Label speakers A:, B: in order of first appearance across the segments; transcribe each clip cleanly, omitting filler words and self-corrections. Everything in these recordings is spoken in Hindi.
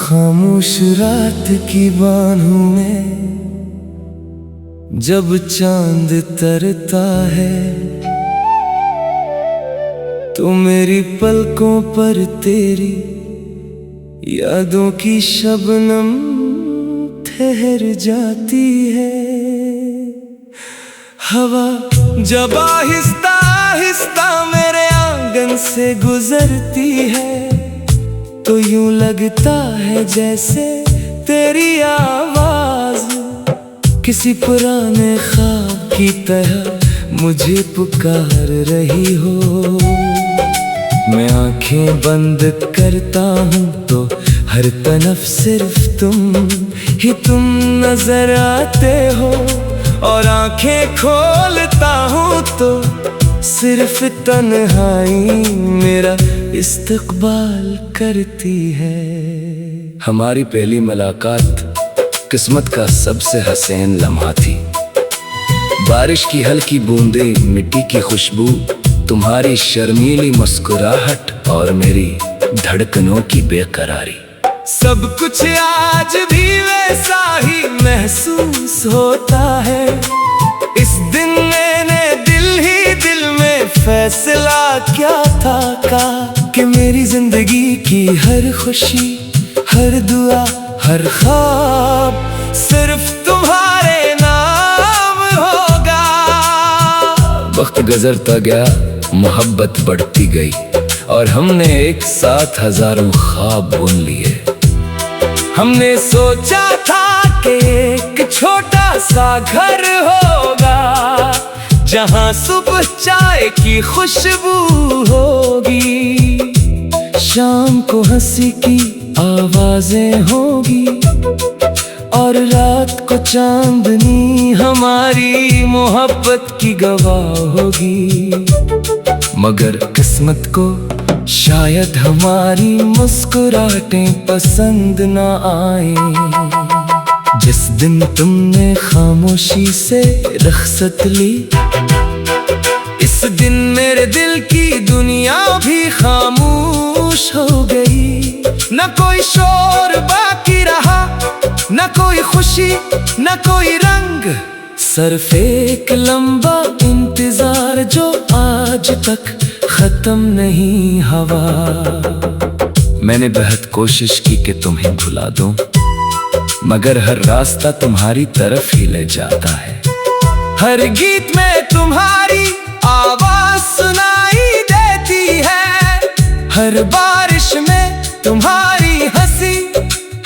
A: खामोश रात की बाहों में जब चांद तरता है तो मेरी पलकों पर तेरी यादों की शबनम ठहर जाती है। हवा जब आहिस्ता आहिस्ता मेरे आंगन से गुजरती है तो यूं लगता है जैसे तेरी आवाज किसी पुराने ख्वाब की तरह मुझे पुकार रही हो। मैं आंखें बंद करता हूँ तो हर तरफ सिर्फ तुम नजर आते हो, और आंखें खोलता हूँ तो सिर्फ तन्हाई मेरा इस्तकबाल करती है। हमारी पहली मुलाकात किस्मत का सबसे हसीन लम्हा थी। बारिश की हल्की बूंदें, मिट्टी की खुशबू, तुम्हारी शर्मीली मुस्कुराहट और मेरी धड़कनों की बेकरारी, सब कुछ आज भी वैसा ही महसूस होता है। इस दिन मैंने दिल में फैसला क्या था कि मेरी जिंदगी की हर खुशी, हर दुआ, हर ख्वाब सिर्फ तुम्हारे नाम होगा। वक्त गुजरता गया, मोहब्बत बढ़ती गई और हमने एक साथ हजारों ख्वाब बुन लिए। हमने सोचा था कि एक छोटा सा घर होगा जहां सुबह चाय की खुशबू होगी, शाम को हंसी की आवाजें होगी और रात को चांदनी हमारी मोहब्बत की गवाह होगी। मगर किस्मत को शायद हमारी मुस्कुराहटें पसंद ना आए। जिस दिन तुमने खामोशी से रुखसत ली, इस दिन मेरे दिल की दुनिया भी खामोश हो गई। न कोई शोर बाकी रहा, न कोई खुशी, न कोई रंग, सिर्फ एक लंबा इंतजार जो आज तक खत्म नहीं हुआ। मैंने बहुत कोशिश की कि तुम्हें भुला दूं, मगर हर रास्ता तुम्हारी तरफ ही ले जाता है। हर गीत में तुम्हारी आवाज सुनाई देती है, हर बारिश में तुम्हारी हंसी,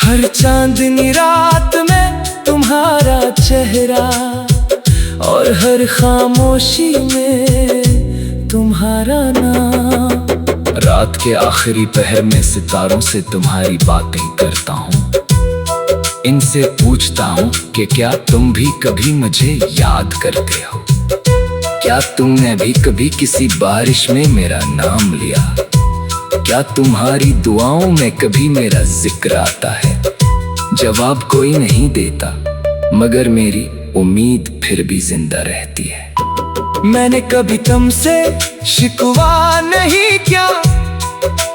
A: हर चांदनी रात में तुम्हारा चेहरा, और हर खामोशी में तुम्हारा नाम। रात के आखिरी पहर में सितारों से तुम्हारी बातें करता हूँ, इनसे पूछता हूँ कि क्या तुम भी कभी मुझे याद करते हो? क्या तुमने भी कभी किसी बारिश में मेरा नाम लिया? क्या तुम्हारी दुआओं में कभी मेरा जिक्र आता है? जवाब कोई नहीं देता, मगर मेरी उम्मीद फिर भी जिंदा रहती है। मैंने कभी तुमसे शिकवा नहीं किया,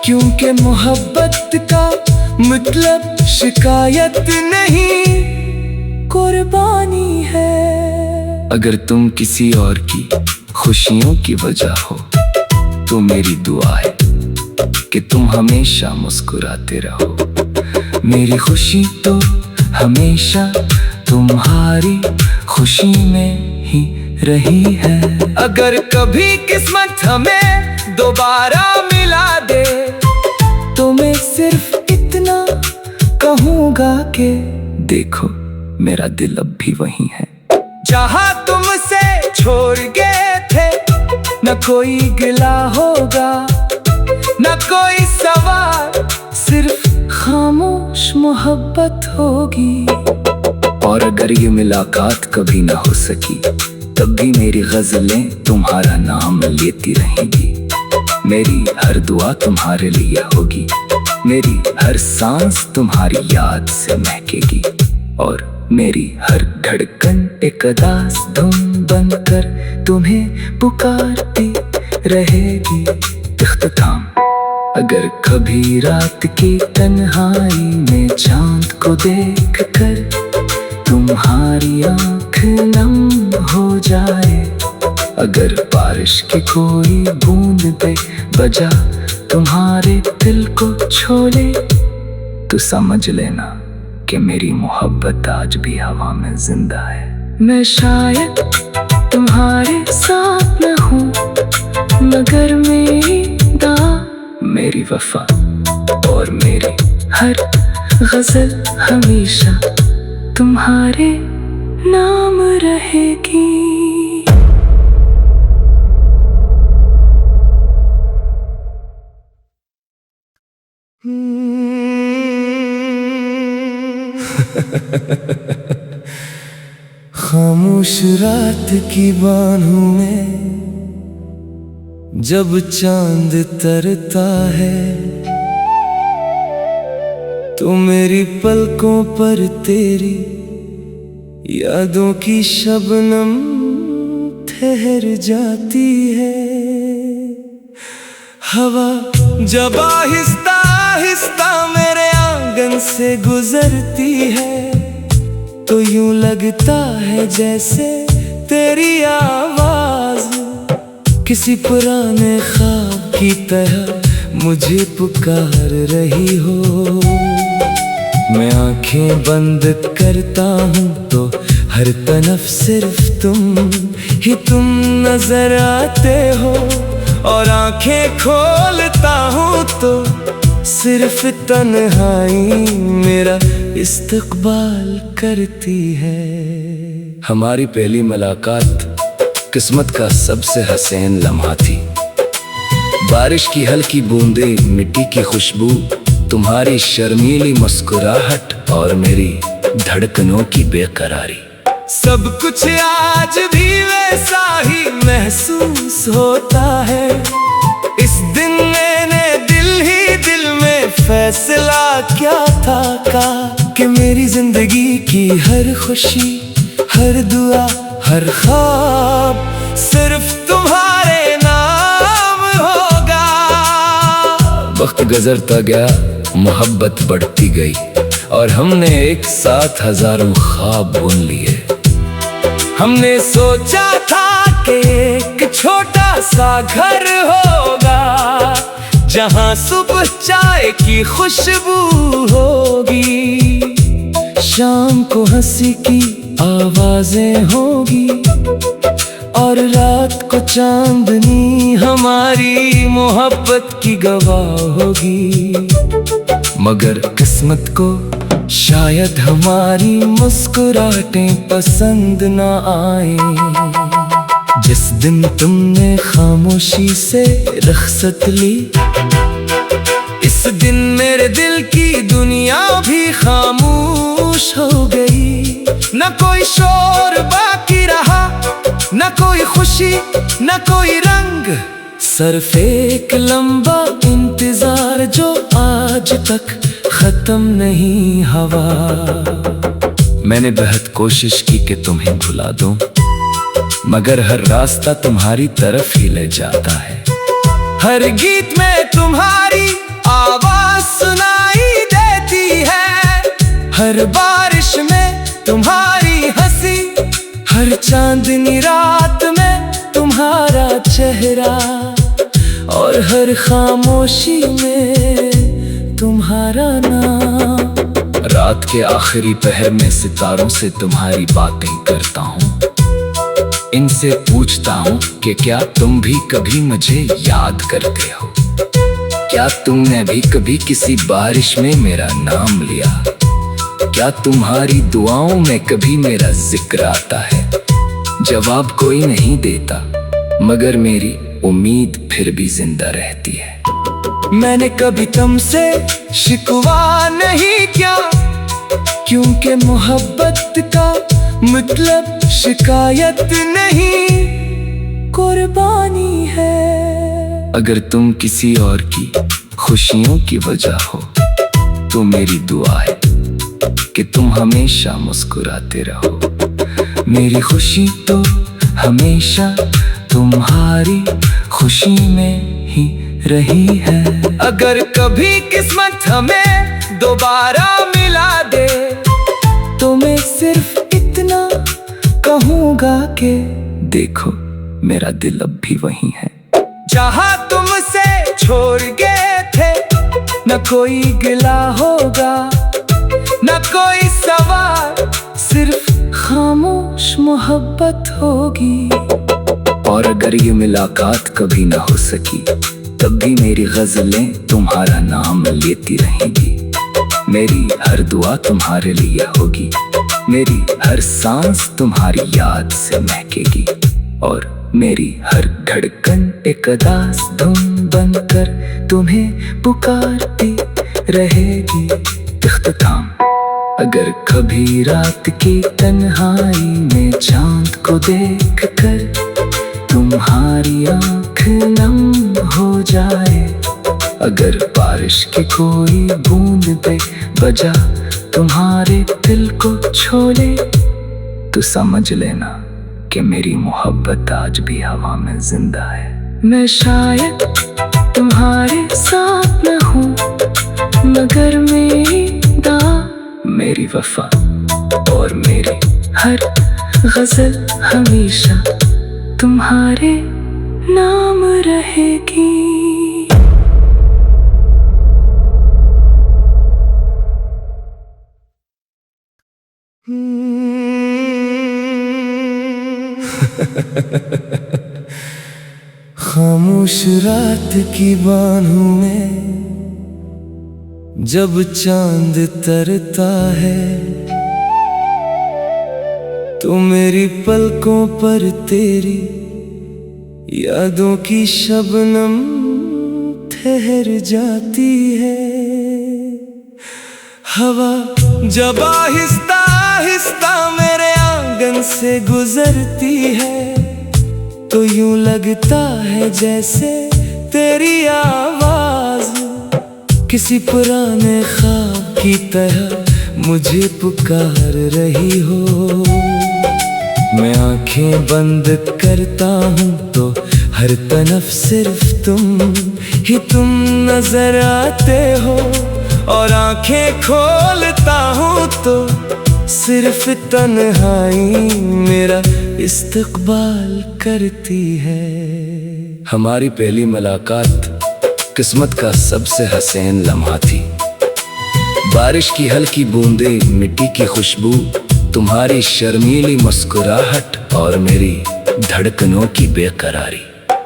A: क्योंकि मोहब्बत का मतलब शिकायत नहीं, कुर्बानी है। अगर तुम किसी और की खुशियों की वजह हो तो मेरी दुआ है कि तुम हमेशा मुस्कुराते रहो। मेरी खुशी तो हमेशा तुम्हारी खुशी में ही रही है। अगर कभी किस्मत हमें दोबारा मिला दे तो मैं सिर्फ इतना कहूँगा कि देखो मेरा दिल अब भी वही है जहाँ तुमसे छोड़ गए थे। न कोई गिला होगा, न कोई सवाल, सिर्फ खामोश मोहब्बत होगी। और अगर ये मुलाकात कभी ना हो सकी तब भी मेरी गजलें तुम्हारा नाम लेती रहेंगी। मेरी हर दुआ तुम्हारे लिए होगी, मेरी हर सांस तुम्हारी याद से महकेगी, और मेरी हर धड़कन एक उदास धुन बनकर तुम्हें पुकारती रहेगी इख्तिताम। अगर कभी रात की तन्हाई में चांद को देख कर तुम्हारी आंख नम हो जाए, अगर बारिश की कोई बूंद बेवजह तुम्हारे दिल को छोले, तो समझ लेना कि मेरी मोहब्बत आज भी हवा में जिंदा है। मैं शायद तुम्हारे साथ न हूँ, मगर मेरी दुआ, मेरी वफा और मेरी हर गजल हमेशा तुम्हारे नाम रहेगी।
B: खामोश रात की बाहों में जब चांद तरता है, तो मेरी पलकों पर तेरी यादों की शबनम ठहर जाती है। हवा जब आहिस्ता आहिस्ता मेरे आंगन से गुजरती है, तो यूं लगता है जैसे तेरी आवाज किसी पुराने ख्वाब की तरह मुझे पुकार रही हो। मैं आंखें बंद करता हूँ तो हर तरफ सिर्फ तुम नजर आते हो, और आंखें खोलता हूँ तो सिर्फ तन्हाई मेरा इस्तकबाल करती है।
A: हमारी पहली मुलाकात किस्मत का सबसे हसीन लम्हा थी। बारिश की हल्की बूंदें, मिट्टी की खुशबू, तुम्हारी शर्मीली मुस्कुराहट और मेरी धड़कनों की बेकरारी,
B: सब कुछ आज भी वैसा ही महसूस होता है। इस दिन मैंने दिल में फैसला क्या था कि मेरी जिंदगी की हर खुशी, हर दुआ, हर ख्वाब सिर्फ तुम्हारे नाम होगा।
A: वक्त गुजरता गया, मोहब्बत बढ़ती गई, और हमने एक साथ हजारों ख्वाब बुन लिए।
B: हमने सोचा था कि एक छोटा सा घर होगा, जहां सुबह चाय की खुशबू होगी, शाम को हंसी की आवाजें होगी, और रात को चांदनी हमारी मोहब्बत की गवाह होगी।
A: मगर किस्मत को
B: शायद हमारी मुस्कुराहटें पसंद न आए। जिस दिन तुमने खामोशी से रुखसत ली, इस दिन मेरे दिल की दुनिया भी खामोश हो गई। न कोई शोर बाकी रहा, न कोई खुशी, न कोई रंग, सिर्फ एक लंबा इंतजार जो आज तक खत्म नहीं हुआ।
A: मैंने बहुत कोशिश की कि तुम्हें भुला दूं, मगर हर रास्ता तुम्हारी तरफ ही ले जाता है।
B: हर गीत में तुम्हारी आवाज सुनाई देती है, हर बारिश में तुम्हारी हंसी, हर चांदनी रात में तुम्हारा चेहरा, और हर खामोशी में तुम्हारा नाम।
A: रात के आखिरी पहर में सितारों से तुम्हारी बातें करता हूँ, इनसे पूछता हूँ कि क्या तुम भी कभी मुझे याद करते हो? क्या तुमने भी कभी किसी बारिश में मेरा नाम लिया? क्या तुम्हारी दुआओं में कभी मेरा जिक्र आता है? जवाब कोई नहीं देता, मगर मेरी उम्मीद फिर भी जिंदा रहती है।
B: मैंने कभी तुमसे शिकवा नहीं किया, क्योंकि मोहब्बत का मतलब शिकायत नहीं, कुर्बानी है।
A: अगर तुम किसी और की खुशियों की वजह हो, तो मेरी दुआ है कि तुम हमेशा मुस्कुराते रहो। मेरी खुशी तो हमेशा तुम्हारी खुशी में ही रही है।
B: अगर कभी किस्मत हमें दोबारा मिला दे तो मैं सिर्फ इतना कहूँगा कि
A: देखो मेरा दिल अब भी वही है
B: जहाँ तुमसे छोड़ गए थे। न कोई गिला होगा न कोई सवाल, सिर्फ खामोश मोहब्बत होगी।
A: और अगर ये मुलाकात कभी ना हो सकी तब भी मेरी गजलें तुम्हारा नाम लेती रहेंगी। मेरी हर दुआ तुम्हारे लिए होगी, मेरी हर सांस तुम्हारी याद से महकेगी। और मेरी हर धड़कन एक अदास धुन बनकर तुम्हें पुकारती रहेगी। इख्तिताम, अगर कभी रात की तन्हाई में चांद को देख कर तुम्हारी आँख नम हो जाए, अगर बारिश की कोई बूंद पे बजा तुम्हारे दिल को छोले, तो समझ लेना कि मेरी मोहब्बत आज भी हवा में जिंदा है।
B: मैं शायद तुम्हारे साथ न हूँ मगर मेरी
A: मेरी वफा और मेरी
B: हर गजल हमेशा तुम्हारे नाम रहेगी। खामोश रात की बाहों में जब चांद तरता है तो मेरी पलकों पर तेरी यादों की शबनम ठहर जाती है। हवा जब आहिस्ता आहिस्ता मेरे आंगन से गुजरती है तो यूं लगता है जैसे तेरी आवाज किसी पुराने ख्वाब की तरह मुझे पुकार रही हो। मैं आंखें बंद करता हूँ तो हर तरफ सिर्फ तुम नजर आते हो, और आंखें खोलता हूँ तो सिर्फ तन्हाई मेरा इस्तकबाल करती है।
A: हमारी पहली मुलाकात किस्मत का सबसे हसीन लम्हा थी। बारिश की हल्की बूंदें, मिट्टी की खुशबू, तुम्हारी शर्मीली मुस्कुराहट और मेरी धड़कनों की बेकरारी।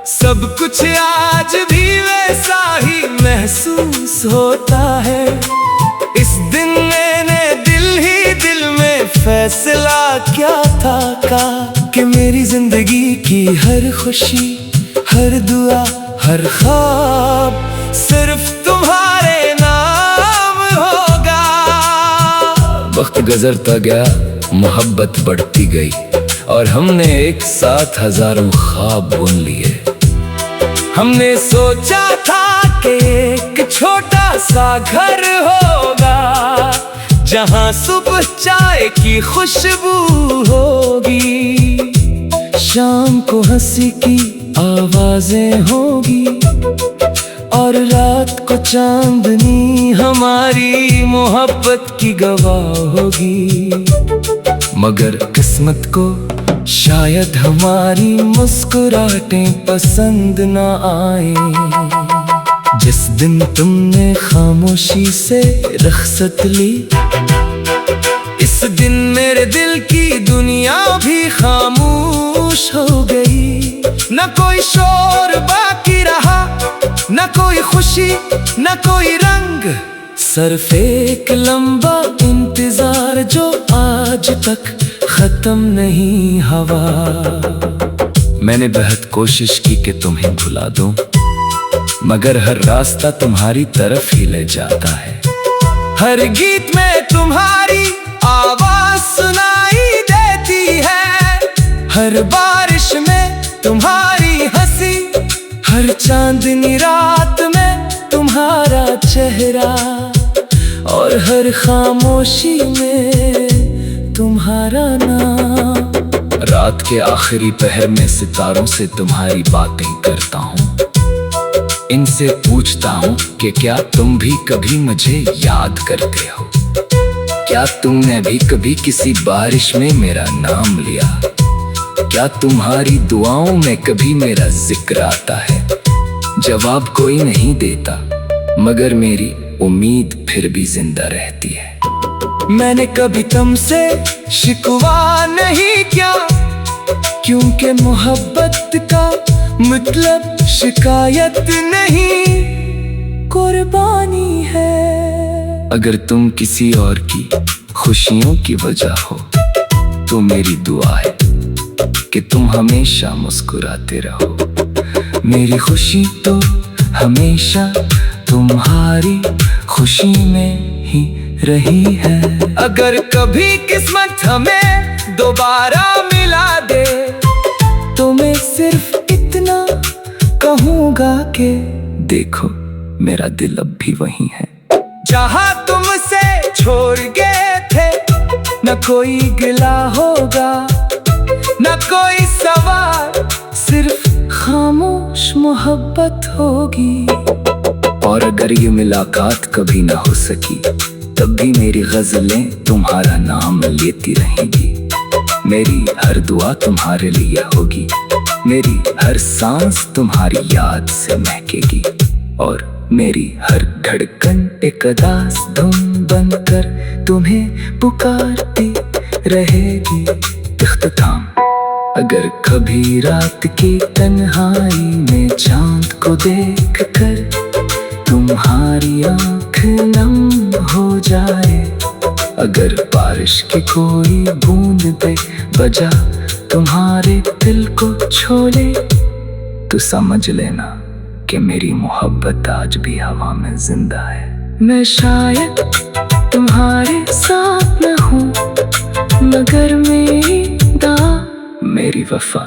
B: सब कुछ आज भी वैसा ही महसूस होता है। इस दिन मैंने दिल में फैसला क्या था कि मेरी जिंदगी की हर खुशी, हर दुआ, हर ख्वाब सिर्फ तुम्हारे नाम होगा।
A: वक्त गुजरता गया, मोहब्बत बढ़ती गई और हमने एक साथ हजारों ख्वाब बुन लिए।
B: हमने सोचा था कि एक छोटा सा घर होगा जहां सुबह चाय की खुशबू होगी, शाम को हंसी की आवाजें होगी और रात को चांदनी हमारी मोहब्बत की गवाह होगी।
A: मगर
B: किस्मत को शायद हमारी मुस्कुराहटें पसंद न आए। जिस दिन तुमने खामोशी से रुखसत ली, इस दिन मेरे दिल की दुनिया भी खामोश हो गई। न कोई शोर बाकी रहा, न कोई खुशी, न कोई रंग, सिर्फ एक लंबा इंतजार जो आज तक खत्म नहीं हुआ।
A: मैंने बहुत कोशिश की कि तुम्हें भुला दूं, मगर हर रास्ता तुम्हारी तरफ ही ले जाता है।
B: हर गीत में तुम्हारी आवाज सुनाई देती है, हर बारिश में तुम्हारी हंसी, हर चांदनी रात में तुम्हारा चेहरा, और हर खामोशी में तुम्हारा नाम।
A: रात के आखिरी पहर में सितारों से तुम्हारी बातें करता हूँ, तुमसे पूछता हूँ कि क्या तुम भी कभी मुझे याद करते हो? क्या तुमने भी कभी किसी बारिश में मेरा नाम लिया? क्या तुम्हारी दुआओं में कभी मेरा जिक्र आता है? जवाब कोई नहीं देता, मगर मेरी उम्मीद फिर भी जिंदा रहती है।
B: मैंने कभी तुमसे शिकवा नहीं किया, क्योंकि मोहब्बत का मतलब शिकायत नहीं, कुर्बानी है।
A: अगर तुम किसी और की खुशियों की वजह हो तो मेरी दुआ है कि तुम हमेशा मुस्कुराते रहो। मेरी खुशी तो हमेशा तुम्हारी खुशी में ही रही है।
B: अगर कभी किस्मत हमें दोबारा मिला दे तो मैं सिर्फ इतना कहूँगा कि
A: देखो मेरा दिल अब भी वही है
B: जहाँ तुमसे छोड़ गए थे। न कोई गिला होगा, न कोई सवाल, सिर्फ खामोश मोहब्बत होगी।
A: और अगर ये मुलाकात कभी ना हो सकी तब भी मेरी गजलें तुम्हारा नाम लेती रहेंगी। मेरी हर दुआ तुम्हारे लिए होगी, मेरी हर सांस तुम्हारी याद से महकेगी, और मेरी हर धड़कन एक उदास धुन बनकर तुम्हें पुकारती रहेगी। इख्तिताम, अगर कभी रात की तन्हाई में चांद को देखकर तुम्हारी आँख नम हो जाए, अगर बारिश की कोई बूंद पे बजा तुम्हारे दिल को छोले, तो समझ लेना कि मेरी मोहब्बत आज भी हवा में जिंदा है।
B: मैं शायद तुम्हारे साथ न हूँ, मगर मेरी
A: मेरी वफा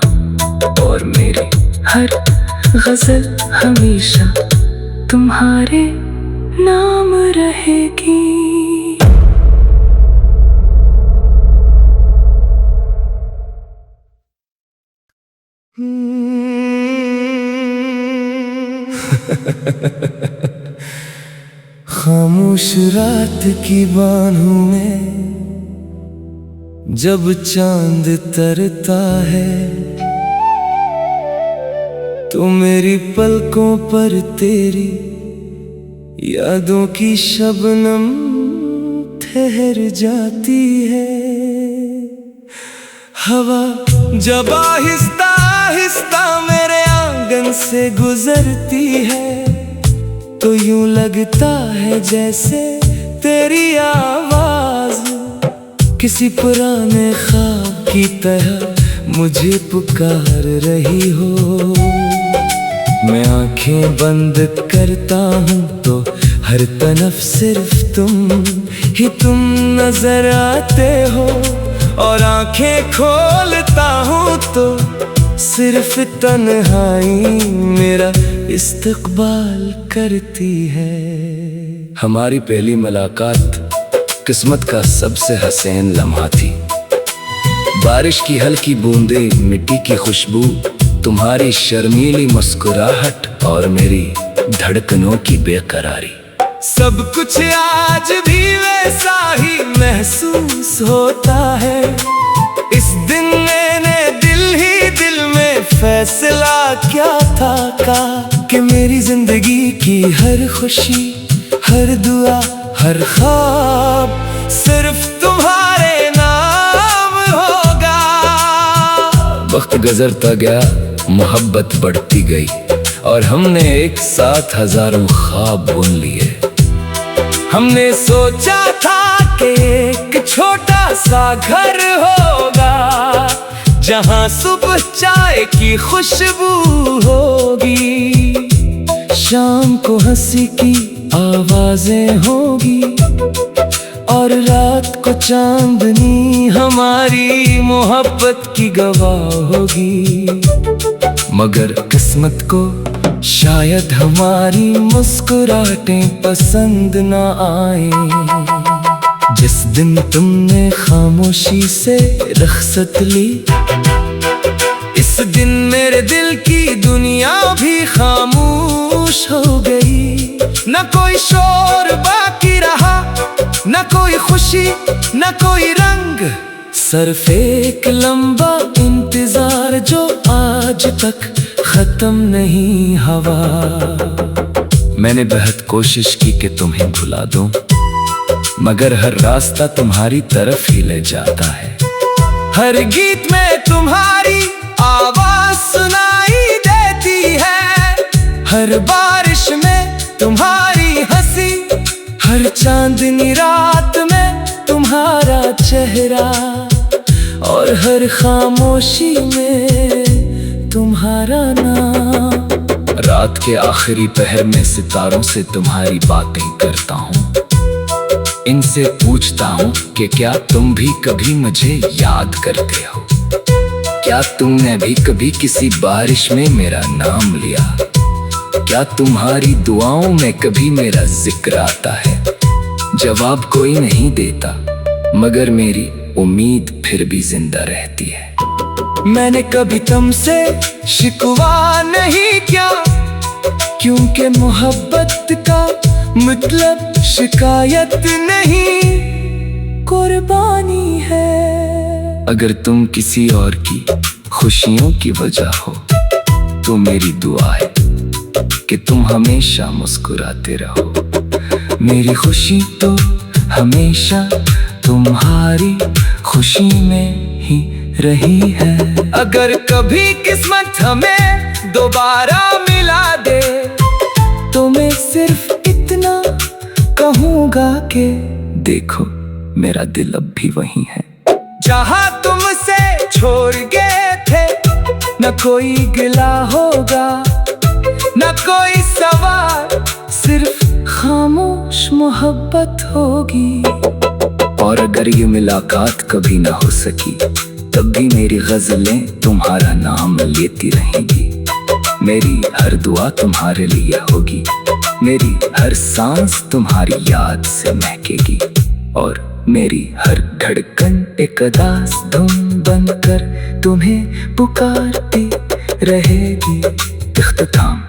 A: और मेरी
B: हर गजल हमेशा तुम्हारे नाम रहेगी। खामोश रात की बाहों में जब चांद तरता है तो मेरी पलकों पर तेरी यादों की शबनम ठहर जाती है। हवा जब आहिस्ता आहिस्ता मेरे आंगन से गुजरती है तो यूं लगता है जैसे तेरी आवाज किसी पुराने ख्वाब की तरह मुझे पुकार रही हो। मैं आंखें बंद करता हूँ तो हर तरफ सिर्फ तुम नजर आते हो, और आंखें खोलता हूँ तो सिर्फ तन्हाई मेरा इस्तकबाल करती है।
A: हमारी पहली मुलाकात किस्मत का सबसे हसीन लम्हा थी। बारिश की हल्की बूंदें, मिट्टी की खुशबू, तुम्हारी शर्मीली मुस्कुराहट और मेरी धड़कनों की बेकरारी,
B: सब कुछ आज भी वैसा ही महसूस होता है। इस दिन मैंने दिल ही दिल में फैसला क्या था कि मेरी जिंदगी की हर खुशी, हर दुआ, हर ख्वाब सिर्फ तुम्हारे नाम होगा।
A: वक्त गुजरता गया, मोहब्बत बढ़ती गई और हमने एक साथ हजारों ख्वाब बुन लिए।
B: हमने सोचा था कि एक छोटा सा घर होगा जहां सुबह चाय की खुशबू होगी, शाम को हंसी की आवाजें होगी और रात को चांदनी हमारी मोहब्बत की गवाह होगी।
A: मगर
B: किस्मत को शायद हमारी मुस्कुराहटें पसंद ना आए। जिस दिन तुमने खामोशी से रुखसत ली, इस दिन मेरे दिल की दुनिया भी खामोश हो खामोशी न कोई रंग, सिर्फ एक लंबा इंतजार जो आज तक खत्म नहीं हुआ।
A: मैंने बहुत कोशिश की कि तुम्हें भुला दूं, मगर हर रास्ता तुम्हारी तरफ ही ले जाता है।
B: हर गीत में तुम्हारी आवाज सुनाई देती है, हर बारिश में तुम्हारी हंसी, हर चांदनी रात में तुम्हारा चेहरा, और हर खामोशी में तुम्हारा नाम।
A: रात के आखिरी पहर में सितारों से तुम्हारी बातें करता हूँ, इनसे पूछता हूँ कि क्या तुम भी कभी मुझे याद करते हो? क्या तुमने भी कभी किसी बारिश में मेरा नाम लिया? क्या तुम्हारी दुआओं में कभी मेरा जिक्र आता है? जवाब कोई नहीं देता, मगर मेरी उम्मीद फिर भी जिंदा रहती है।
B: मैंने कभी तुमसे शिकवा नहीं किया, क्योंकि मोहब्बत का मतलब शिकायत नहीं, कुर्बानी है।
A: अगर तुम किसी और की खुशियों की वजह हो, तो मेरी दुआ है कि तुम हमेशा मुस्कुराते रहो। मेरी खुशी तो हमेशा तुम्हारी खुशी में ही रही है।
B: अगर कभी किस्मत हमें दोबारा मिला दे, तो मैं सिर्फ इतना कहूँगा कि
A: देखो मेरा दिल अब भी वही है
B: जहाँ तुमसे छोड़ गए थे। न कोई गिला होगा, न कोई सवाल, सिर्फ खामोश मोहब्बत होगी।
A: और अगर ये मुलाकात कभी ना हो सकी, तब भी मेरी गजलें तुम्हारा नाम लेती रहेंगी। मेरी हर दुआ तुम्हारे लिए होगी, मेरी हर सांस तुम्हारी याद से महकेगी, और मेरी हर धड़कन एक उदास धुन बनकर तुम्हें पुकारती रहेगी। इख्तिताम,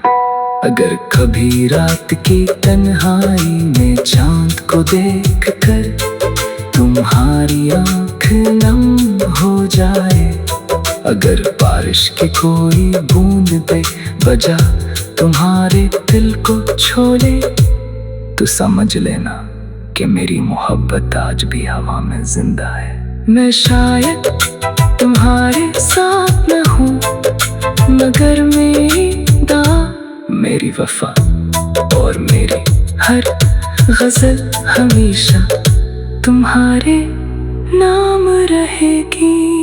A: अगर कभी रात की तन्हाई में चांद को देखकर तुम्हारी आंख नम हो जाए, अगर बारिश की कोई बूंद पे बजा तुम्हारे दिल को छोले, तो समझ लेना कि मेरी मोहब्बत आज भी हवा में जिंदा है।
B: मैं शायद तुम्हारे साथ न हूँ, मगर मेरी दुआ,
A: मेरी वफा और मेरी
B: हर गजल हमेशा तुम्हारे नाम रहेगी।